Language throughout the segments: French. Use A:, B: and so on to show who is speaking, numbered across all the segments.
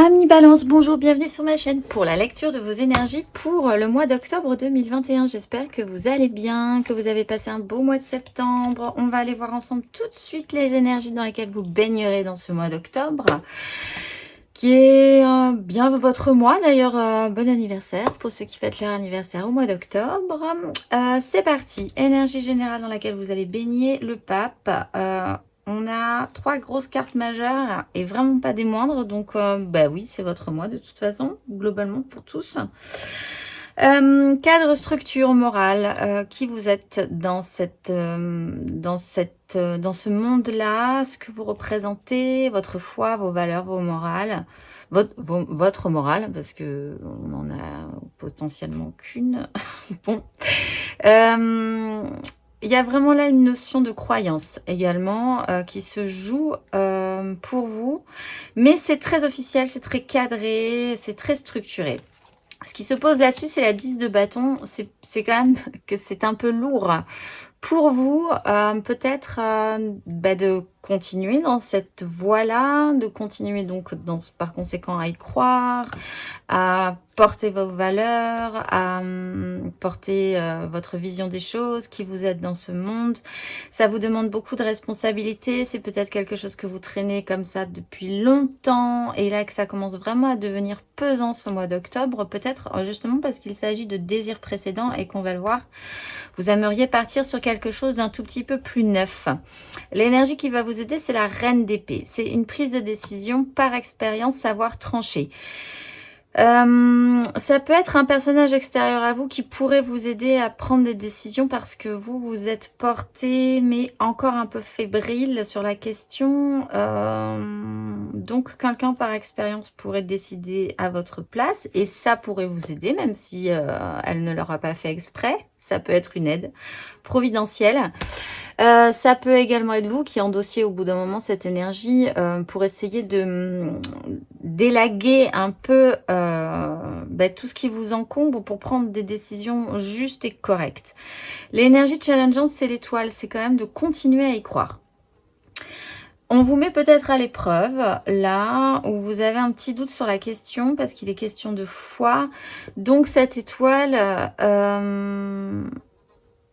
A: Amis Balance, bonjour, bienvenue sur ma chaîne pour la lecture de vos énergies pour le mois d'octobre 2021. J'espère que vous allez bien, que vous avez passé un beau mois de septembre. On va aller voir ensemble tout de suite les énergies dans lesquelles vous baignerez dans ce mois d'octobre, qui est bien votre mois. D'ailleurs, bon anniversaire pour ceux qui fêtent leur anniversaire au mois d'octobre. C'est parti, énergie générale dans laquelle vous allez baigner, le pape. On a 3 grosses cartes majeures et vraiment pas des moindres. Donc, bah oui, c'est votre mois de toute façon, globalement pour tous. Cadre, structure, morale, qui vous êtes dans ce monde-là, ce que vous représentez, votre foi, vos valeurs, vos morales, votre morale, parce que on en a potentiellement qu'une. Bon. Il y a vraiment là une notion de croyance également qui se joue pour vous. Mais c'est très officiel, c'est très cadré, c'est très structuré. Ce qui se pose là-dessus, c'est la 10 de bâton. C'est quand même que c'est un peu lourd pour vous, peut-être de continuer dans cette voie-là, de continuer donc par conséquent à y croire, à porter vos valeurs, à porter votre vision des choses, qui vous êtes dans ce monde. Ça vous demande beaucoup de responsabilités. C'est peut-être quelque chose que vous traînez comme ça depuis longtemps. Et là, que ça commence vraiment à devenir pesant ce mois d'octobre. Peut-être justement parce qu'il s'agit de désirs précédents et qu'on va le voir. Vous aimeriez partir sur quelque chose d'un tout petit peu plus neuf. L'énergie qui va vous aider, c'est la reine d'épée. C'est une prise de décision par expérience, savoir trancher. Ça peut être un personnage extérieur à vous qui pourrait vous aider à prendre des décisions parce que vous êtes porté mais encore un peu fébrile sur la question. Donc quelqu'un par expérience pourrait décider à votre place et ça pourrait vous aider même si elle ne l'aura pas fait exprès. Ça peut être une aide providentielle. Ça peut également être vous qui endossiez au bout d'un moment cette énergie pour essayer de d'élaguer un peu tout ce qui vous encombre pour prendre des décisions justes et correctes. L'énergie challengeante, c'est l'étoile, c'est quand même de continuer à y croire. On vous met peut-être à l'épreuve, là, où vous avez un petit doute sur la question, parce qu'il est question de foi. Donc, cette étoile,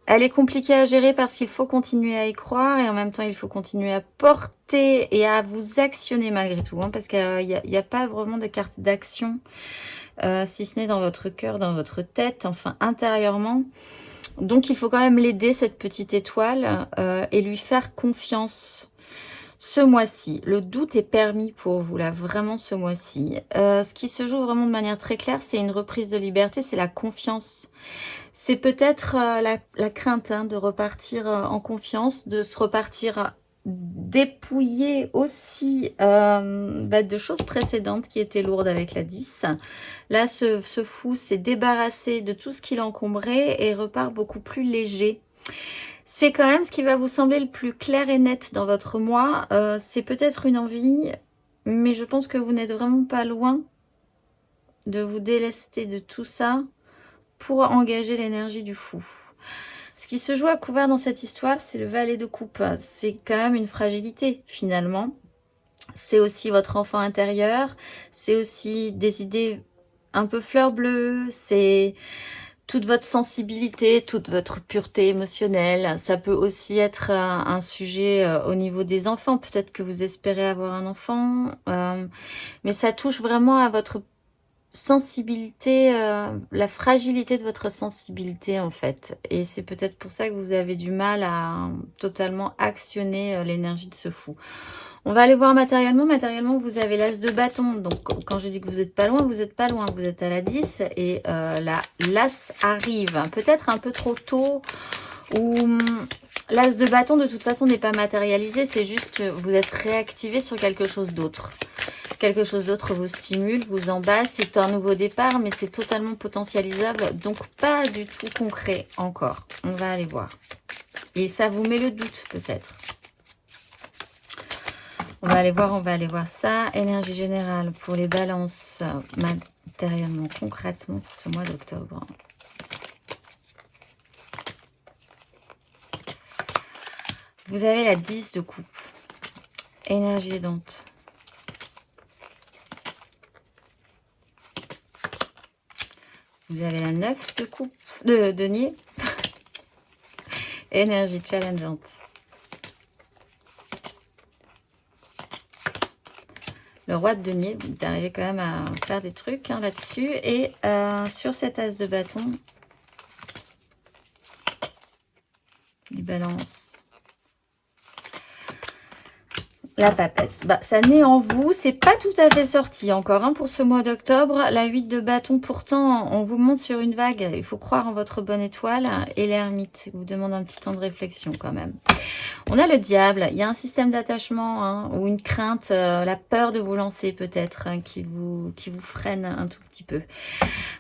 A: elle est compliquée à gérer parce qu'il faut continuer à y croire et en même temps, il faut continuer à porter et à vous actionner malgré tout. Hein, parce qu'il n'y a pas vraiment de carte d'action, si ce n'est dans votre cœur, dans votre tête, enfin intérieurement. Donc, il faut quand même l'aider, cette petite étoile, et lui faire confiance. Ce mois-ci, le doute est permis pour vous, là, vraiment ce mois-ci. Ce qui se joue vraiment de manière très claire, c'est une reprise de liberté, c'est la confiance. C'est peut-être la crainte de repartir en confiance, de se repartir dépouiller aussi de choses précédentes qui étaient lourdes avec la 10. Là, ce fou s'est débarrassé de tout ce qui l'encombrait et repart beaucoup plus léger. C'est quand même ce qui va vous sembler le plus clair et net dans votre mois. C'est peut-être une envie, mais je pense que vous n'êtes vraiment pas loin de vous délester de tout ça pour engager l'énergie du fou. Ce qui se joue à couvert dans cette histoire, c'est le valet de coupe. C'est quand même une fragilité, finalement. C'est aussi votre enfant intérieur. C'est aussi des idées un peu fleur bleue. C'est toute votre sensibilité, toute votre pureté émotionnelle. Ça peut aussi être un sujet au niveau des enfants. Peut-être que vous espérez avoir un enfant. Mais ça touche vraiment à votre sensibilité, la fragilité de votre sensibilité en fait. Et c'est peut-être pour ça que vous avez du mal à totalement actionner l'énergie de ce fou. On va aller voir matériellement. Matériellement, vous avez l'as de bâton. Donc, quand je dis que vous n'êtes pas loin, vous n'êtes pas loin. Vous êtes à la 10 et l'as arrive. Peut-être un peu trop tôt ou l'as de bâton, de toute façon, n'est pas matérialisé. C'est juste vous êtes réactivé sur quelque chose d'autre. Quelque chose d'autre vous stimule, vous emballe. C'est un nouveau départ, mais c'est totalement potentialisable. Donc, pas du tout concret encore. On va aller voir. Et ça vous met le doute, peut-être. On va aller voir ça. Énergie générale pour les balances matériellement, concrètement pour ce mois d'octobre. Vous avez la 10 de coupe. Énergie aidante. Vous avez la 9 de coupe, de denier. Énergie challengeante. Le roi de denier, vous arrivez quand même à faire des trucs hein, là-dessus. Et sur cet as de bâton, les balances. La papesse. Bah, ça naît en vous. C'est pas tout à fait sorti encore hein, pour ce mois d'octobre. La 8 de bâton, pourtant, on vous monte sur une vague. Il faut croire en votre bonne étoile. Et l'ermite vous demande un petit temps de réflexion quand même. On a le diable. Il y a un système d'attachement hein, ou une crainte, la peur de vous lancer peut-être, hein, qui vous freine un tout petit peu.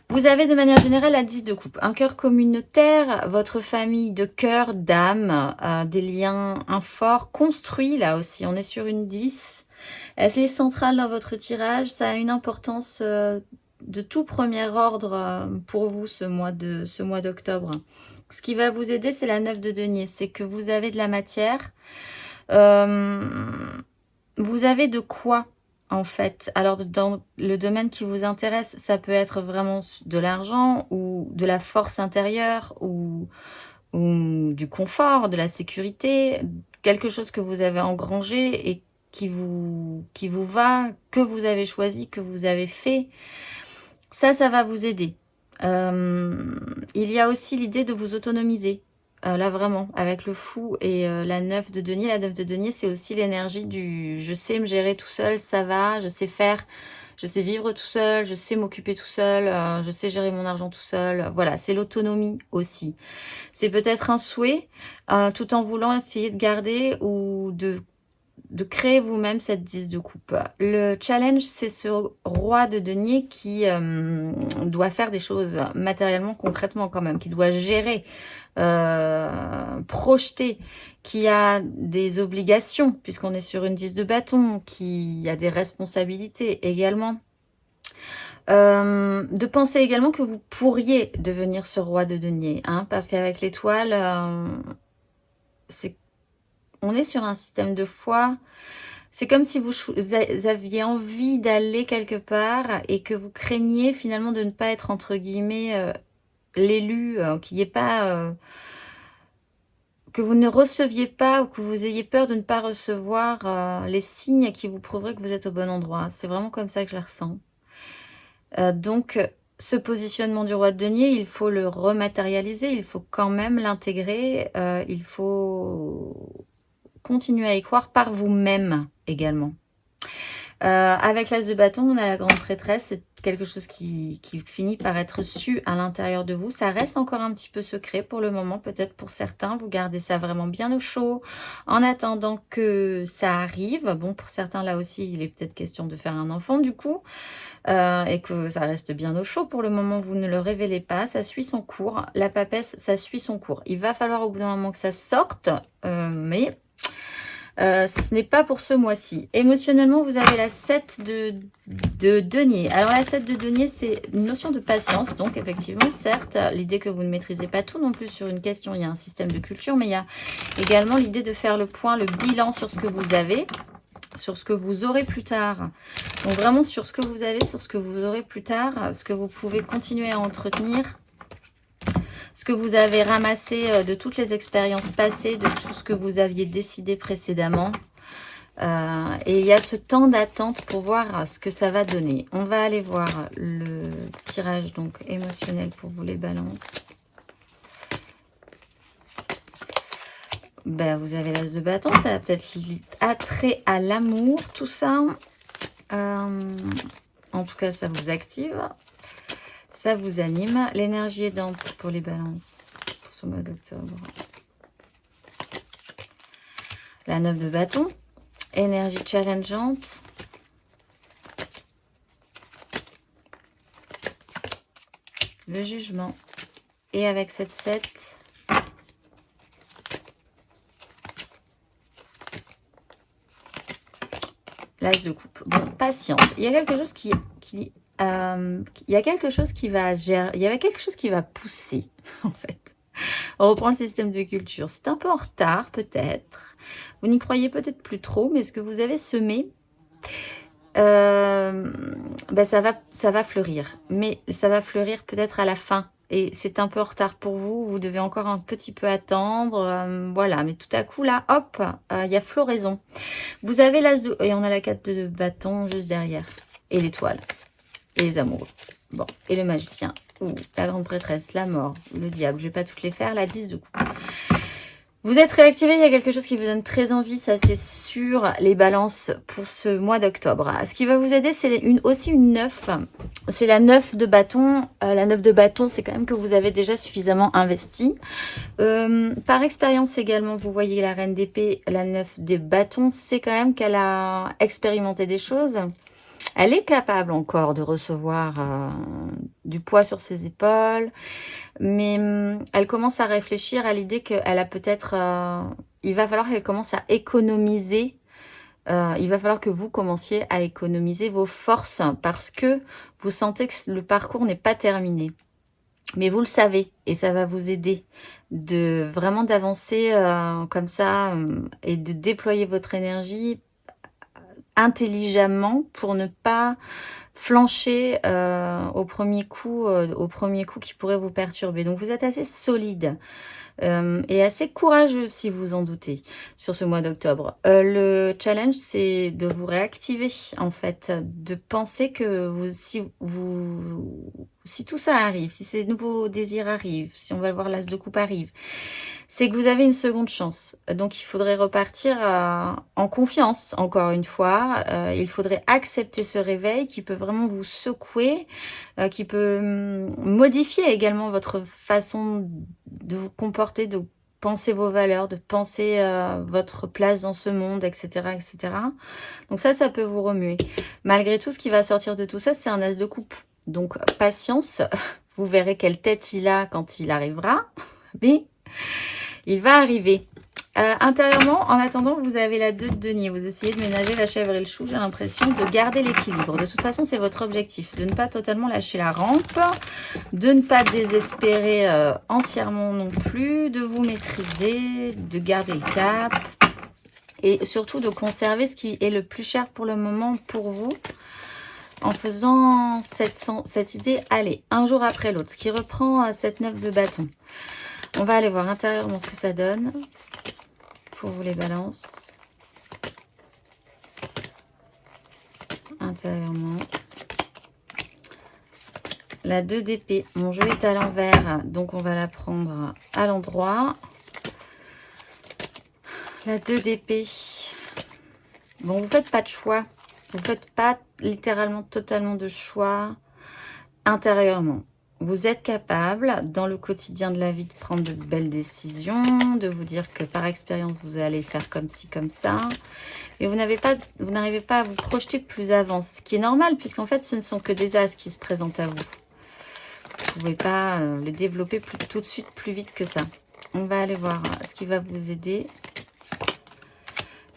A: Vous avez de manière générale la 10 de coupe. Un cœur communautaire, votre famille de cœur, d'âme, des liens forts, construits là aussi. On est sur une 10. Elle est centrale dans votre tirage. Ça a une importance de tout premier ordre pour vous ce mois d'octobre. Ce qui va vous aider, c'est la 9 de denier. C'est que vous avez de la matière. Vous avez de quoi en fait. Alors, dans le domaine qui vous intéresse, ça peut être vraiment de l'argent ou de la force intérieure ou du confort, de la sécurité, quelque chose que vous avez engrangé et qui vous va, que vous avez choisi, que vous avez fait. Ça va vous aider. Il y a aussi l'idée de vous autonomiser. Là, vraiment, avec le fou et la 9 de denier. La 9 de denier, c'est aussi l'énergie du « je sais me gérer tout seul, ça va, je sais faire, je sais vivre tout seul, je sais m'occuper tout seul, je sais gérer mon argent tout seul ». Voilà, c'est l'autonomie aussi. C'est peut-être un souhait, tout en voulant essayer de garder ou de créer vous-même cette 10 de coupe. Le challenge, c'est ce roi de denier qui doit faire des choses matériellement, concrètement quand même, qui doit gérer, projeter, qui a des obligations, puisqu'on est sur une 10 de bâton, qui a des responsabilités également. De penser également que vous pourriez devenir ce roi de denier, hein, parce qu'avec l'étoile, on est sur un système de foi. C'est comme si vous aviez envie d'aller quelque part et que vous craigniez finalement de ne pas être, entre guillemets, l'élu, qu'il n'y ait pas... que vous ne receviez pas ou que vous ayez peur de ne pas recevoir les signes qui vous prouveraient que vous êtes au bon endroit. C'est vraiment comme ça que je la ressens. Donc, ce positionnement du roi de denier, il faut le rematérialiser, il faut quand même l'intégrer, il faut continuer à y croire par vous-même également. Avec l'as de bâton, on a la grande prêtresse. C'est quelque chose qui finit par être su à l'intérieur de vous. Ça reste encore un petit peu secret pour le moment. Peut-être pour certains, vous gardez ça vraiment bien au chaud en attendant que ça arrive. Bon, pour certains, là aussi, il est peut-être question de faire un enfant du coup. Et que ça reste bien au chaud. Pour le moment, vous ne le révélez pas. Ça suit son cours. La papesse, ça suit son cours. Il va falloir au bout d'un moment que ça sorte. Mais... ce n'est pas pour ce mois-ci. Émotionnellement, vous avez la 7 de denier. Alors, la 7 de denier, c'est une notion de patience. Donc, effectivement, certes, l'idée que vous ne maîtrisez pas tout non plus sur une question. Il y a un système de culture, mais il y a également l'idée de faire le point, le bilan sur ce que vous avez, sur ce que vous aurez plus tard. Donc, vraiment sur ce que vous avez, sur ce que vous aurez plus tard, ce que vous pouvez continuer à entretenir, ce que vous avez ramassé de toutes les expériences passées, de tout ce que vous aviez décidé précédemment. Et il y a ce temps d'attente pour voir ce que ça va donner. On va aller voir le tirage donc émotionnel pour vous les balances. Ben, vous avez l'as de bâton, ça va peut-être attrait à l'amour, tout ça. En tout cas, ça vous active. Ça vous anime. L'énergie aidante pour les balances pour ce mois d'octobre. La 9 de bâton. Énergie challengeante. Le jugement. Et avec cette 7. L'as de coupe. Bon, patience. Il y a quelque chose il y a quelque chose qui va gérer, il y avait quelque chose qui va pousser en fait. On reprend le système de culture. C'est un peu en retard peut-être. Vous n'y croyez peut-être plus trop, mais ce que vous avez semé, Ben, ça va fleurir. Mais ça va fleurir peut-être à la fin. Et c'est un peu en retard pour vous. Vous devez encore un petit peu attendre. Voilà. Mais tout à coup, là, hop, il y a floraison. Vous avez l'as de... Et on a la 4 de bâton juste derrière. Et l'étoile. Et les amoureux. Bon. Et le magicien. Ouh, la grande prêtresse, la mort, le diable. Je vais pas toutes les faire. La 10 de coupe. Vous êtes réactivé, il y a quelque chose qui vous donne très envie, ça c'est sûr, les balances pour ce mois d'octobre. Ce qui va vous aider, c'est aussi une 9. C'est la 9 de bâton. La 9 de bâton, c'est quand même que vous avez déjà suffisamment investi. Par expérience également, vous voyez la reine d'épée, la 9 des bâtons, c'est quand même qu'elle a expérimenté des choses. Elle est capable encore de recevoir du poids sur ses épaules, mais elle commence à réfléchir à l'idée qu'elle a peut-être... il va falloir qu'elle commence à économiser. Il va falloir que vous commenciez à économiser vos forces parce que vous sentez que le parcours n'est pas terminé. Mais vous le savez et ça va vous aider de vraiment d'avancer comme ça et de déployer votre énergie intelligemment pour ne pas flancher au premier coup qui pourrait vous perturber. Donc vous êtes assez solide et assez courageux si vous en doutez sur ce mois d'octobre. Le challenge, c'est de vous réactiver en fait, de penser que si tout ça arrive, si ces nouveaux désirs arrivent, si on va voir l'as de coupe arrive, c'est que vous avez une seconde chance. Donc, il faudrait repartir en confiance, encore une fois. Il faudrait accepter ce réveil qui peut vraiment vous secouer, qui peut modifier également votre façon de vous comporter, de penser vos valeurs, de penser votre place dans ce monde, etc., etc. Donc ça peut vous remuer. Malgré tout, ce qui va sortir de tout ça, c'est un as de coupe. Donc, patience. Vous verrez quelle tête il a quand il arrivera. Mais il va arriver. Intérieurement, en attendant, vous avez la 2 de denier. Vous essayez de ménager la chèvre et le chou. J'ai l'impression de garder l'équilibre. De toute façon, c'est votre objectif. De ne pas totalement lâcher la rampe. De ne pas désespérer entièrement non plus. De vous maîtriser. De garder le cap. Et surtout de conserver ce qui est le plus cher pour le moment pour vous. En faisant cette idée, allez, un jour après l'autre. Ce qui reprend cette 9 de bâton. On va aller voir intérieurement ce que ça donne pour vous les balances. Intérieurement. La 2 d'épée. Mon jeu est à l'envers, donc on va la prendre à l'endroit. La 2 d'épée. Bon, vous ne faites pas de choix. Vous ne faites pas littéralement totalement de choix intérieurement. Vous êtes capable, dans le quotidien de la vie, de prendre de belles décisions, de vous dire que par expérience, vous allez faire comme ci, comme ça. Mais vous n'arrivez pas à vous projeter plus avant, ce qui est normal, puisqu'en fait, ce ne sont que des as qui se présentent à vous. Vous ne pouvez pas le développer tout de suite plus vite que ça. On va aller voir ce qui va vous aider.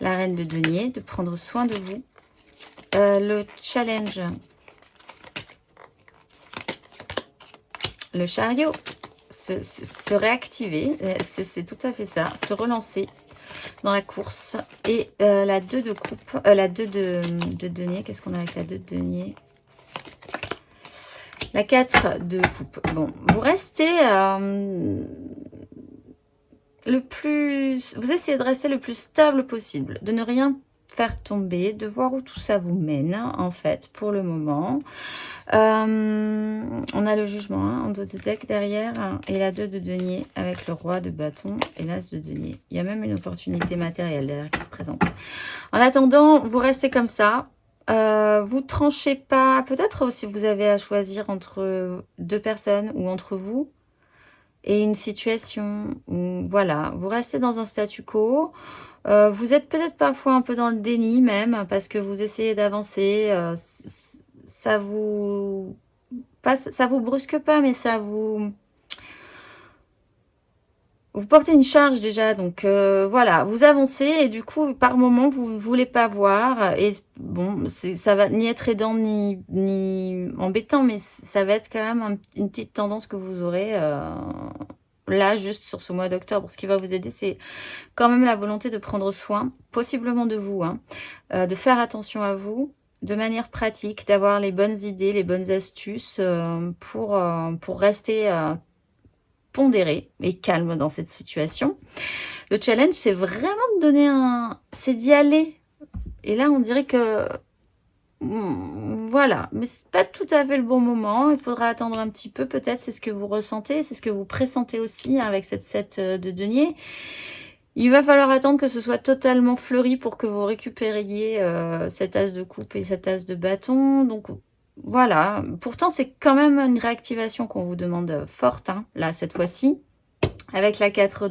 A: La reine de denier, de prendre soin de vous. Le challenge... Le chariot, se réactiver, c'est tout à fait ça, se relancer dans la course. Et la 2 de coupe, la 2 de denier, qu'est-ce qu'on a avec la 2 de denier? La 4 de coupe. Bon, vous restez vous essayez de rester le plus stable possible, de ne rien faire tomber, de voir où tout ça vous mène, en fait, pour le moment. On a le jugement en dos de deck derrière et la 2 de denier avec le roi de bâton et l'as de denier. Il y a même une opportunité matérielle derrière qui se présente. En attendant, vous restez comme ça. Vous tranchez pas. Peut-être si vous avez à choisir entre 2 personnes ou entre vous et une situation où, voilà, vous restez dans un statu quo. Vous êtes peut-être parfois un peu dans le déni même parce que vous essayez d'avancer. Ça vous brusque pas, mais ça vous portez une charge déjà. Donc voilà, vous avancez et du coup, par moment, vous ne voulez pas voir. Et bon, ça va ni être aidant ni embêtant, mais ça va être quand même une petite tendance que vous aurez là, juste sur ce mois d'octobre. Ce qui va vous aider, c'est quand même la volonté de prendre soin, possiblement de vous, hein, de faire attention à vous. de manière pratique, d'avoir les bonnes idées, les bonnes astuces pour rester pondéré et calme dans cette situation. Le challenge, c'est vraiment de donner c'est d'y aller. Et là, on dirait que voilà, mais c'est pas tout à fait le bon moment. Il faudra attendre un petit peu, peut-être. C'est ce que vous ressentez, c'est ce que vous pressentez aussi, hein, avec cette 7 de denier. Il va falloir attendre que ce soit totalement fleuri pour que vous récupériez cet as de coupe et cet as de bâton. Donc voilà. Pourtant, c'est quand même une réactivation qu'on vous demande forte, hein, là, cette fois-ci. Avec la 4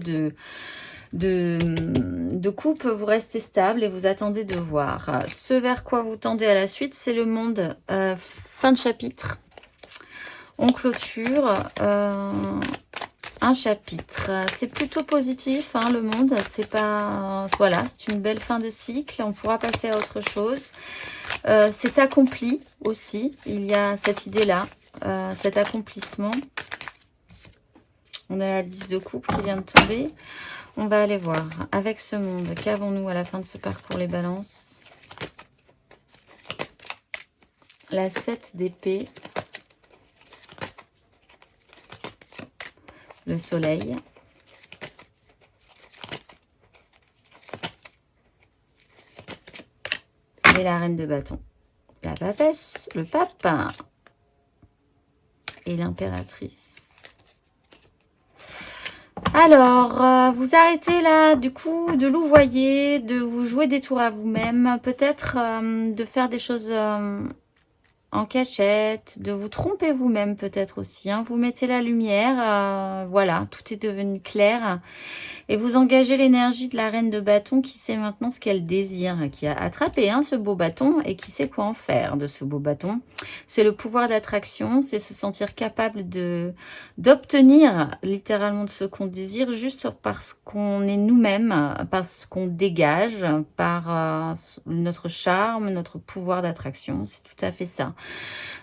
A: de coupe, vous restez stable et vous attendez de voir. Ce vers quoi vous tendez à la suite, c'est le monde. Fin de chapitre. On clôture un chapitre. C'est plutôt positif, hein, le monde. C'est pas... Voilà, c'est une belle fin de cycle. On pourra passer à autre chose. C'est accompli aussi. Il y a cette idée-là, cet accomplissement. On a la 10 de coupe qui vient de tomber. On va aller voir avec ce monde. Qu'avons-nous à la fin de ce parcours, les balances? La 7 d'épée. Le soleil. Et la reine de bâton. La papesse, le pape. Et l'impératrice. Alors, vous arrêtez là, du coup, de louvoyer, de vous jouer des tours à vous-même, peut-être de faire des choses en cachette, de vous tromper vous-même peut-être aussi. Hein. Vous mettez la lumière, voilà, tout est devenu clair. Et vous engagez l'énergie de la reine de bâton qui sait maintenant ce qu'elle désire, qui a attrapé ce beau bâton et qui sait quoi en faire de ce beau bâton. C'est le pouvoir d'attraction, c'est se sentir capable d'obtenir littéralement de ce qu'on désire juste parce qu'on est nous-mêmes, parce qu'on dégage par notre charme, notre pouvoir d'attraction. C'est tout à fait ça.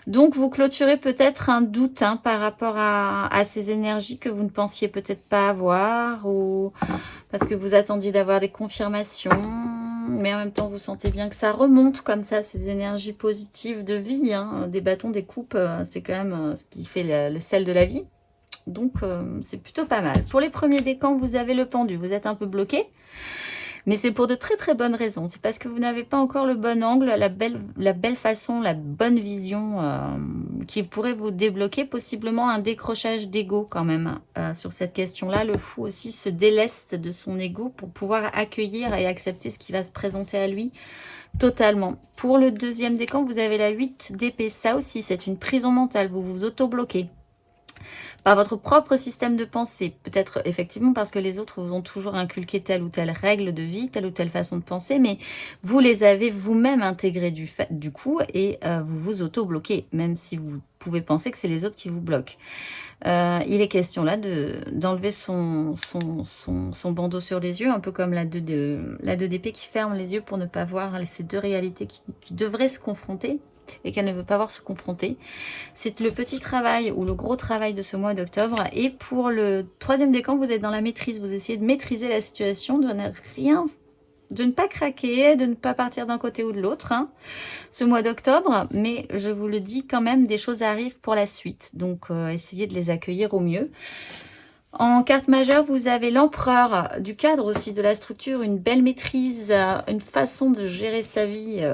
A: Donc, vous clôturez peut-être un doute par rapport à ces énergies que vous ne pensiez peut-être pas avoir ou parce que vous attendiez d'avoir des confirmations, mais en même temps, vous sentez bien que ça remonte comme ça, ces énergies positives de vie. Hein. Des bâtons, des coupes, c'est quand même ce qui fait le sel de la vie. Donc, c'est plutôt pas mal. Pour les premiers décans, vous avez le pendu. Vous êtes un peu bloqué. Mais c'est pour de très très bonnes raisons. C'est parce que vous n'avez pas encore le bon angle, la belle façon, la bonne vision qui pourrait vous débloquer, possiblement un décrochage d'ego quand même sur cette question-là. Le fou aussi se déleste de son ego pour pouvoir accueillir et accepter ce qui va se présenter à lui totalement. Pour le deuxième décan, vous avez la 8 d'épée. Ça aussi, c'est une prison mentale. Vous vous auto-bloquez par votre propre système de pensée. Peut-être effectivement parce que les autres vous ont toujours inculqué telle ou telle règle de vie, telle ou telle façon de penser, mais vous les avez vous-même intégrées du coup et vous vous auto-bloquez, même si vous pouvez penser que c'est les autres qui vous bloquent. Il est question là d'enlever son bandeau sur les yeux, un peu comme la 2 d'épée qui ferme les yeux pour ne pas voir ces deux réalités qui devraient se confronter et qu'elle ne veut pas voir se confronter. C'est le petit travail ou le gros travail de ce mois d'octobre. Et pour le troisième décan, vous êtes dans la maîtrise. Vous essayez de maîtriser la situation, de ne pas craquer, de ne pas partir d'un côté ou de l'autre ce mois d'octobre. Mais je vous le dis quand même, des choses arrivent pour la suite. Donc, essayez de les accueillir au mieux. En carte majeure, vous avez l'empereur du cadre aussi, de la structure, une belle maîtrise, une façon de gérer sa vie,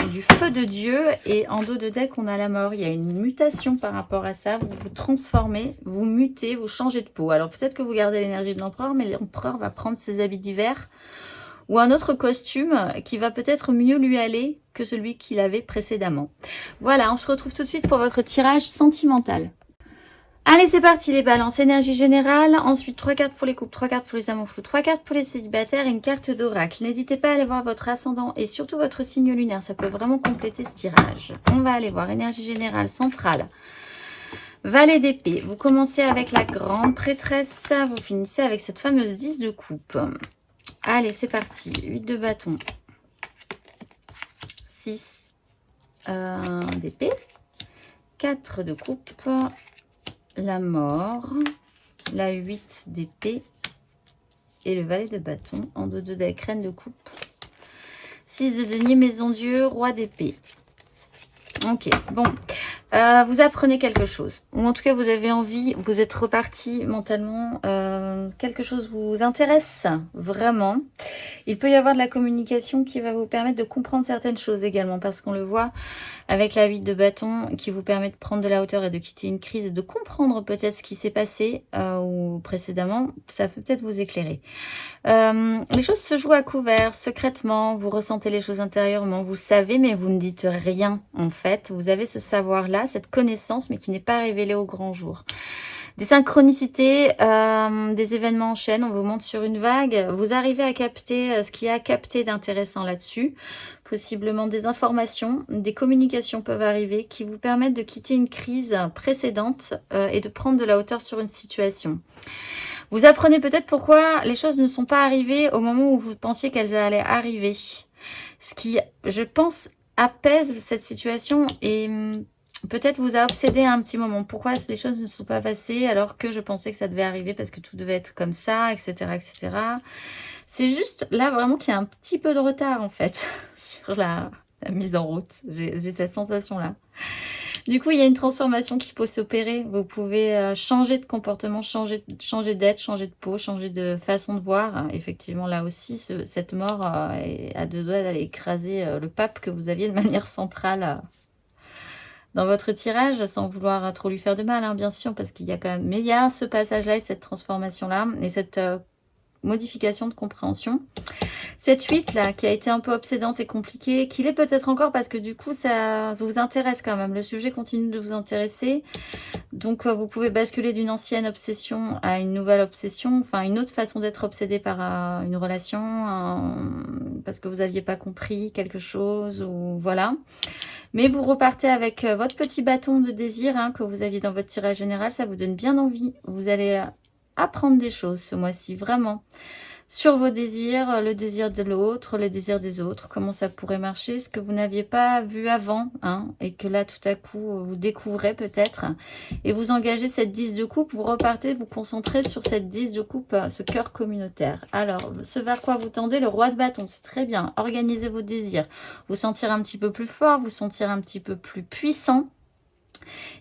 A: du feu de Dieu. Et en dos de deck, on a la mort. Il y a une mutation par rapport à ça. Vous vous transformez, vous mutez, vous changez de peau. Alors peut-être que vous gardez l'énergie de l'empereur, mais l'empereur va prendre ses habits d'hiver ou un autre costume qui va peut-être mieux lui aller que celui qu'il avait précédemment. Voilà, on se retrouve tout de suite pour votre tirage sentimental. Allez, c'est parti les balances. Énergie générale. Ensuite, 3 cartes pour les couples, 3 cartes pour les amours flous, 3 cartes pour les célibataires et une carte d'oracle. N'hésitez pas à aller voir votre ascendant et surtout votre signe lunaire. Ça peut vraiment compléter ce tirage. On va aller voir énergie générale centrale. Valet d'épée. Vous commencez avec la grande prêtresse. Vous finissez avec cette fameuse 10 de coupe. Allez, c'est parti. 8 de bâton. 6 d'épée. 4 de coupe. La mort, la 8 d'épée et le valet de bâton en dos de deck, reine de coupe. 6 de denier, maison Dieu, roi d'épée. Ok, bon. Vous apprenez quelque chose. Ou en tout cas, vous avez envie, vous êtes reparti mentalement. Quelque chose vous intéresse vraiment. Il peut y avoir de la communication qui va vous permettre de comprendre certaines choses également. Parce qu'on le voit avec la 8 de bâton qui vous permet de prendre de la hauteur et de quitter une crise et de comprendre peut-être ce qui s'est passé ou précédemment. Ça peut peut-être vous éclairer. Les choses se jouent à couvert, secrètement, vous ressentez les choses intérieurement, vous savez, mais vous ne dites rien en fait. Vous avez ce savoir-là, cette connaissance, mais qui n'est pas révélée au grand jour. Des synchronicités, des événements en chaîne, on vous monte sur une vague, vous arrivez à capter ce qu'il y a à capter d'intéressant là-dessus. Possiblement des informations, des communications peuvent arriver qui vous permettent de quitter une crise précédente et de prendre de la hauteur sur une situation. Vous apprenez peut-être pourquoi les choses ne sont pas arrivées au moment où vous pensiez qu'elles allaient arriver. Ce qui, je pense, apaise cette situation et peut-être vous a obsédé à un petit moment. Pourquoi les choses ne sont pas passées alors que je pensais que ça devait arriver parce que tout devait être comme ça, etc. etc. C'est juste là vraiment qu'il y a un petit peu de retard en fait sur la mise en route. J'ai cette sensation-là. Du coup, il y a une transformation qui peut s'opérer. Vous pouvez changer de comportement, changer d'être, changer de peau, changer de façon de voir. Effectivement, là aussi, cette mort est à deux doigts d'aller écraser le pape que vous aviez de manière centrale dans votre tirage, sans vouloir trop lui faire de mal, hein, bien sûr, parce qu'il y a quand même... Mais il y a ce passage-là et cette transformation-là, et cette modification de compréhension. Cette 8 là, qui a été un peu obsédante et compliquée, qu'il est peut-être encore parce que du coup, ça vous intéresse quand même. Le sujet continue de vous intéresser. Donc, vous pouvez basculer d'une ancienne obsession à une nouvelle obsession. Enfin, une autre façon d'être obsédé par une relation parce que vous n'aviez pas compris quelque chose ou voilà. Mais vous repartez avec votre petit bâton de désir que vous aviez dans votre tirage général. Ça vous donne bien envie. Vous allez apprendre des choses ce mois-ci, vraiment. Sur vos désirs, le désir de l'autre, le désir des autres, comment ça pourrait marcher, ce que vous n'aviez pas vu avant, et que là, tout à coup, vous découvrez peut-être, et vous engagez cette 10 de coupe, vous repartez, vous concentrez sur cette 10 de coupe, ce cœur communautaire. Alors, ce vers quoi vous tendez, le roi de bâton, c'est très bien, organisez vos désirs, vous sentir un petit peu plus fort, vous sentir un petit peu plus puissant,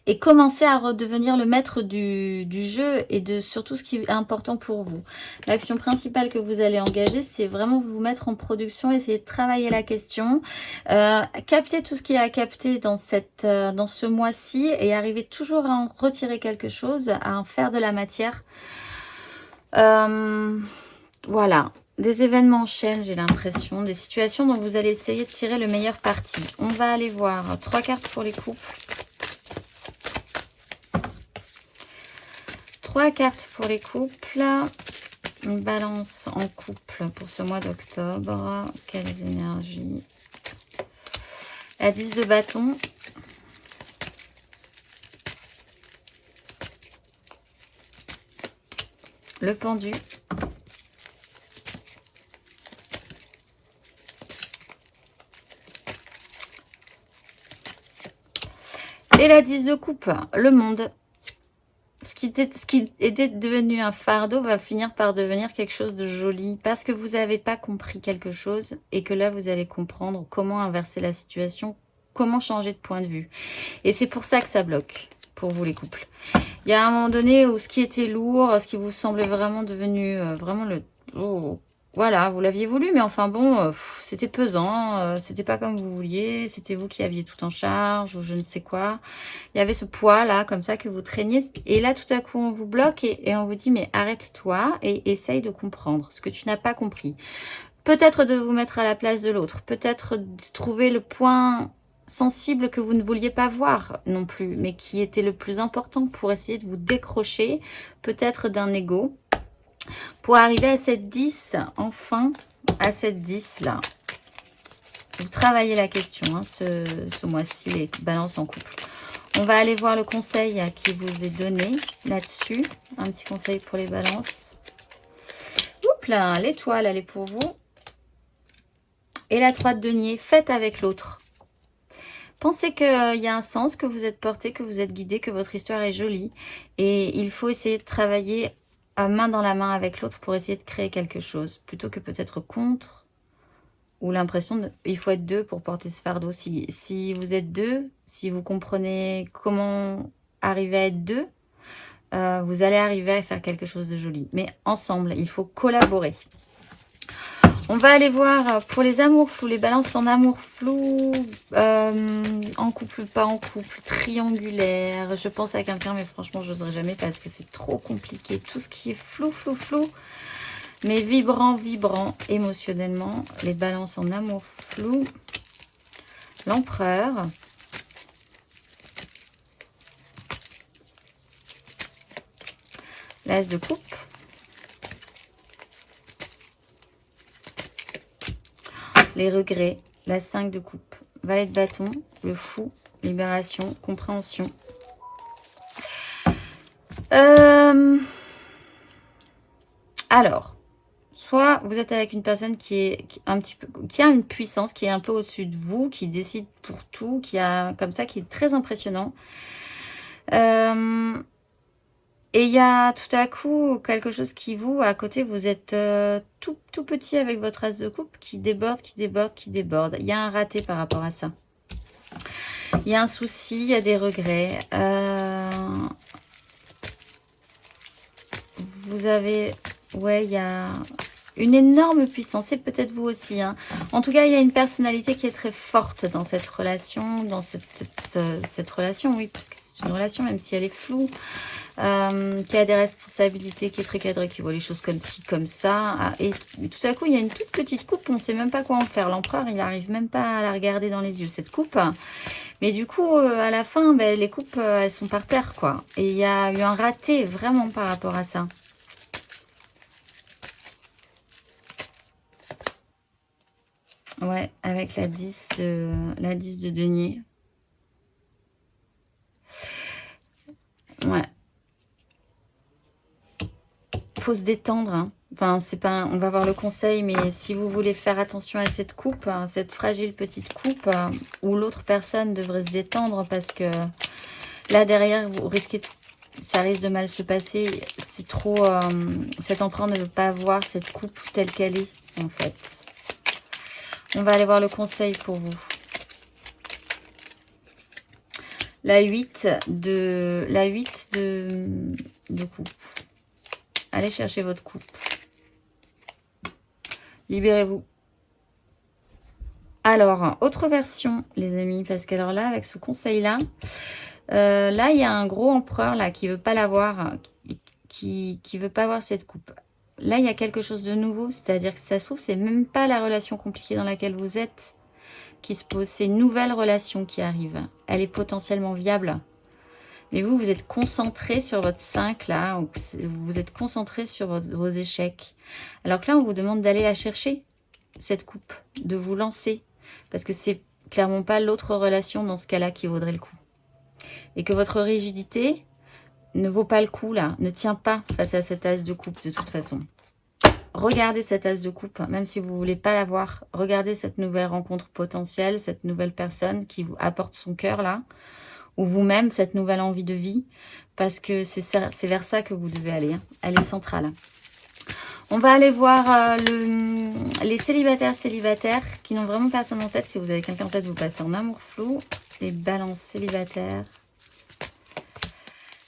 A: et commencer à redevenir le maître du jeu et de surtout ce qui est important pour vous. L'action principale que vous allez engager, c'est vraiment vous mettre en production, essayer de travailler la question, capter tout ce qu'il y a à capter dans ce mois-ci et arriver toujours à en retirer quelque chose, à en faire de la matière. Voilà. Des événements en chaîne, j'ai l'impression, des situations dont vous allez essayer de tirer le meilleur parti. On va aller voir 3 cartes pour les couples. 3 cartes pour les couples. Une balance en couple pour ce mois d'octobre. Quelles énergies? La 10 de bâton. Le pendu. Et la 10 de coupe. Le monde. Ce qui était devenu un fardeau va finir par devenir quelque chose de joli parce que vous n'avez pas compris quelque chose et que là, vous allez comprendre comment inverser la situation, comment changer de point de vue. Et c'est pour ça que ça bloque pour vous les couples. Il y a un moment donné où ce qui était lourd, ce qui vous semblait vraiment devenu vraiment le... Oh, voilà, vous l'aviez voulu, mais enfin bon, c'était pesant, c'était pas comme vous vouliez, c'était vous qui aviez tout en charge ou je ne sais quoi. Il y avait ce poids là, comme ça, que vous traîniez. Et là, tout à coup, on vous bloque et on vous dit, mais arrête-toi et essaye de comprendre ce que tu n'as pas compris. Peut-être de vous mettre à la place de l'autre, peut-être de trouver le point sensible que vous ne vouliez pas voir non plus, mais qui était le plus important pour essayer de vous décrocher, peut-être d'un ego. Pour arriver à cette 10, enfin, à cette 10 là. Vous travaillez la question ce mois-ci, les balances en couple. On va aller voir le conseil qui vous est donné là-dessus. Un petit conseil pour les balances. Oups là, l'étoile, elle est pour vous. Et la 3 de denier, faites avec l'autre. Pensez qu'il y a un sens, que vous êtes porté, que vous êtes guidé, que votre histoire est jolie. Et il faut essayer de travailler main dans la main avec l'autre pour essayer de créer quelque chose, plutôt que peut-être contre ou l'impression il faut être deux pour porter ce fardeau. Si vous êtes deux, si vous comprenez comment arriver à être deux, vous allez arriver à faire quelque chose de joli. Mais ensemble, il faut collaborer. On va aller voir pour les amours flous, les balances en amour flou, en couple, pas en couple, triangulaire. Je pense à quelqu'un, mais franchement, je n'oserais jamais parce que c'est trop compliqué. Tout ce qui est flou, flou, flou, mais vibrant, vibrant émotionnellement. Les balances en amour flou. L'empereur. L'as de coupe. Les regrets, la 5 de coupe, valet de bâton, le fou, libération, compréhension. Alors, soit vous êtes avec une personne qui a une puissance, qui est un peu au-dessus de vous, qui décide pour tout, qui a comme ça, qui est très impressionnant. Et il y a tout à coup quelque chose qui vous, à côté, vous êtes tout petit avec votre as de coupe qui déborde, qui déborde, qui déborde. Il y a un raté par rapport à ça. Il y a un souci, il y a des regrets. Vous avez, ouais, il y a une énorme puissance. C'est peut-être vous aussi. Hein. En tout cas, il y a une personnalité qui est très forte dans cette relation, cette relation, oui, parce que c'est une relation, même si elle est floue. Qui a des responsabilités, qui est très cadré, qui voit les choses comme ci, comme ça. Et tout à coup, il y a une toute petite coupe, on ne sait même pas quoi en faire. L'empereur, il n'arrive même pas à la regarder dans les yeux, cette coupe. Mais du coup, à la fin, ben, les coupes, elles sont par terre, quoi. Et il y a eu un raté, vraiment, par rapport à ça. Ouais, avec la 10 de denier. Ouais. Faut se détendre. Hein. Enfin, c'est pas. On va voir le conseil, mais si vous voulez faire attention à cette coupe, hein, cette fragile petite coupe, où l'autre personne devrait se détendre parce que là derrière, vous risquez, ça risque de mal se passer. C'est trop. Cet empereur ne veut pas voir cette coupe telle qu'elle est, en fait. On va aller voir le conseil pour vous. La 8 de coupe. Allez chercher votre coupe. Libérez-vous. Alors, autre version, les amis, parce que alors là, avec ce conseil-là, là, il y a un gros empereur là qui veut pas l'avoir, qui veut pas voir cette coupe. Là, il y a quelque chose de nouveau, c'est-à-dire que ça se trouve, c'est même pas la relation compliquée dans laquelle vous êtes qui se pose, c'est une nouvelle relation qui arrive. Elle est potentiellement viable. Mais vous, vous êtes concentré sur votre 5, là. Vous êtes concentré sur vos échecs. Alors que là, on vous demande d'aller la chercher, cette coupe. De vous lancer. Parce que c'est clairement pas l'autre relation dans ce cas-là qui vaudrait le coup. Et que votre rigidité ne vaut pas le coup, là. Ne tient pas face à cette as de coupe, de toute façon. Regardez cette as de coupe, même si vous ne voulez pas la voir. Regardez cette nouvelle rencontre potentielle, cette nouvelle personne qui vous apporte son cœur, là. Ou vous-même, cette nouvelle envie de vie, parce que c'est vers ça que vous devez aller. Hein. Elle est centrale. On va aller voir les célibataires qui n'ont vraiment personne en tête. Si vous avez quelqu'un en tête, vous passez en amour flou. Les balances célibataires.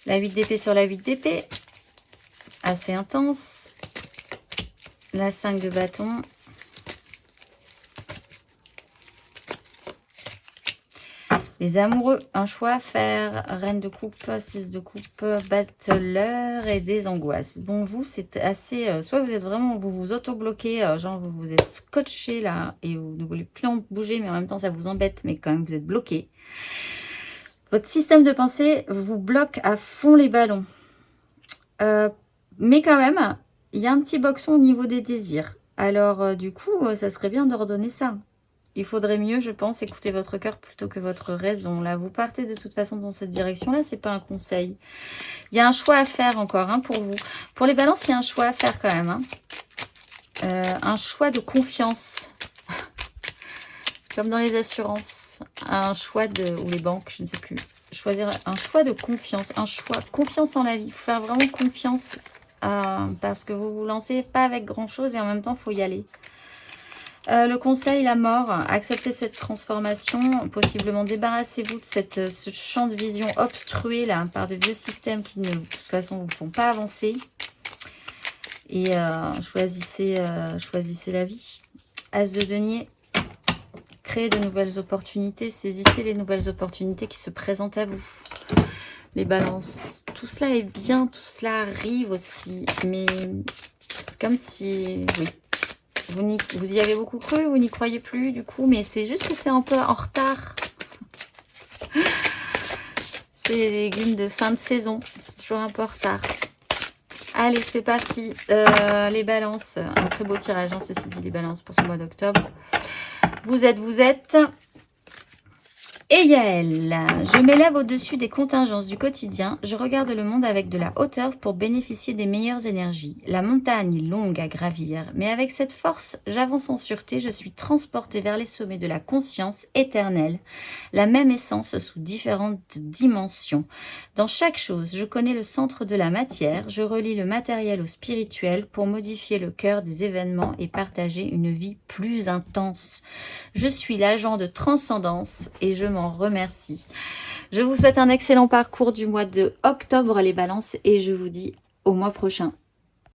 A: La 8 d'épée sur la 8 d'épée. Assez intense. La 5 de bâton. Les amoureux, un choix à faire. Reine de coupe, 6 de coupe, battleur et des angoisses. Bon, vous, c'est assez... soit vous êtes vraiment... Vous vous auto-bloquez, genre vous êtes scotché là et vous ne voulez plus en bouger, mais en même temps, ça vous embête, mais quand même, vous êtes bloqué. Votre système de pensée vous bloque à fond les ballons. Mais quand même, il y a un petit boxon au niveau des désirs. Alors, du coup, ça serait bien de redonner ça. Il faudrait mieux, je pense, écouter votre cœur plutôt que votre raison. Là, vous partez de toute façon dans cette direction-là, c'est pas un conseil. Il y a un choix à faire encore hein, pour vous. Pour les balances, il y a un choix à faire quand même. Hein. Un choix de confiance. Comme dans les assurances. Un choix de... ou les banques, je ne sais plus. Choisir un choix de confiance. Un choix... Confiance en la vie. Il faut faire vraiment confiance parce que vous vous lancez pas avec grand-chose et en même temps, il faut y aller. Le conseil, la mort, acceptez cette transformation, possiblement débarrassez-vous de ce champ de vision obstrué là, par de vieux systèmes qui ne, de toute façon, vous font pas avancer. Et choisissez la vie. As de denier, créez de nouvelles opportunités, saisissez les nouvelles opportunités qui se présentent à vous. Les balances, tout cela est bien, tout cela arrive aussi, mais c'est comme si, oui, vous y avez beaucoup cru, vous n'y croyez plus du coup, mais c'est juste que c'est un peu en retard. C'est les légumes de fin de saison, c'est toujours un peu en retard. Allez, c'est parti. Les balances, un très beau tirage, hein, ceci dit, les balances pour ce mois d'octobre. Vous êtes. Et Yael, je m'élève au-dessus des contingences du quotidien. Je regarde le monde avec de la hauteur pour bénéficier des meilleures énergies. La montagne est longue à gravir, mais avec cette force, j'avance en sûreté. Je suis transportée vers les sommets de la conscience éternelle. La même essence sous différentes dimensions. Dans chaque chose, je connais le centre de la matière. Je relie le matériel au spirituel pour modifier le cœur des événements et partager une vie plus intense. Je suis l'agent de transcendance et je m'en remercie. Je vous souhaite un excellent parcours du mois de octobre, les balances, et je vous dis au mois prochain.